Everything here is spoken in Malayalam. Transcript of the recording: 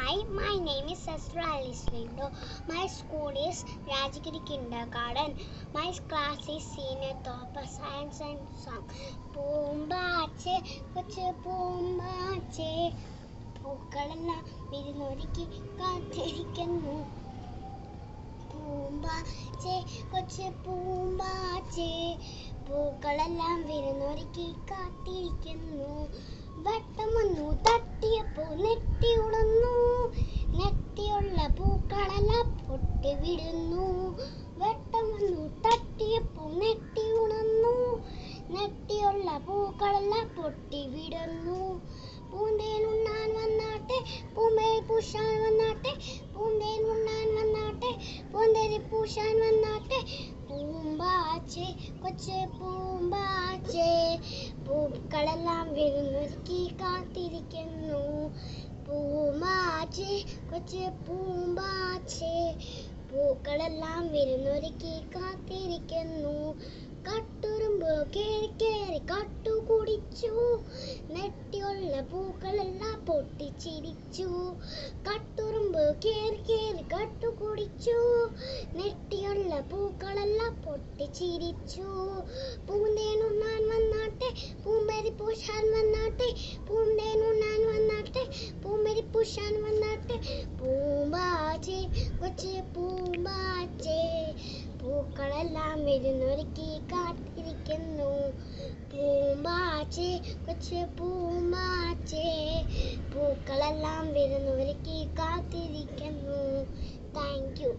Hi, my name is Sastra Alice Lindo. My school is Rajagiri Kindergarten. My class is Senior Top Science and Song. പൂമ്പാച്ചേ കൊച്ചു പൂമ്പാച്ചേ പൂക്കളെല്ലാം വിരുന്നൊരുക്കി കാത്തിരിക്കുന്നു. പൂമ്പാച്ചേ കൊച്ചു പൂമ്പാച്ചേ പൂക്കളെല്ലാം വിരുന്നൊരുക്കി കാത്തിരിക്കുന്നു. വട്ടം വന്നു തട്ടിയപ്പോൾ നെട്ടി ഉണർന്നു. നെട്ടിയുള്ള പൂക്കളെല്ലാം പൊട്ടി വിടുന്നു. വട്ടം വന്നു തട്ടിയപ്പോൾ നെട്ടി ഉണർന്നു. നെട്ടിയുള്ള പൂക്കളെല്ലാം പൊട്ടി വിടുന്നു. പൂന്തേനുണ്ണാൻ വന്നാട്ടെ, പൂമേൽ പൂശാൻ വന്നാട്ടെ, പൂന്തേനുണ്ണാൻ വന്നാട്ടെ, പൂന്തേരി പൂശാൻ വന്നാട്ടെ. പൂമ്പാച്ചേ കൊച്ചു പൂമ്പാച്ചേ പൂക്കളെല്ലാം വിരുന്നൊരുക്കി കാത്തിരിക്കുന്നു. പൂമ്പാച്ചേ കൊച്ചു പൂമ്പാച്ചേ പൂക്കളെല്ലാം വിരുന്നൊരുക്കി കാത്തിരിക്കുന്നു. കട്ടുറുമ്പ് കേറി കേറി കട്ടു കുടിച്ചു. നെട്ടിയുള്ള പൂക്കളെല്ലാം പൊട്ടിച്ചിരിച്ചു. കട്ടുറുമ്പ് കേറി കേറി കട്ടു കുടിച്ചു. നെട്ടിയുള്ള പൂക്കളെല്ലാം പൊട്ടിച്ചിരിച്ചു. പൂന്തേനുണ്ണാൻ വന്നാട്ടെ, പൂമ്പേരി പൂശാൻ വന്നാട്ടെ, പൂന്തേനുണ്ണാൻ വന്നാട്ടെ, പൂമ്പേരി പൂശാൻ വന്നാട്ടെ. പൂമ്പാച്ചേ കൊച്ചു പൂമ്പാച്ചേ പൂക്കളെല്ലാം വിരുന്നൊരുക്കി കാത്തിരിക്കുന്നു. പൂമ്പാച്ചേ കൊച്ചു പൂമ്പാച്ചേ പൂക്കളെല്ലാം വിരുന്നൊരുക്കി കാത്തിരിക്കുന്നു. Thank you.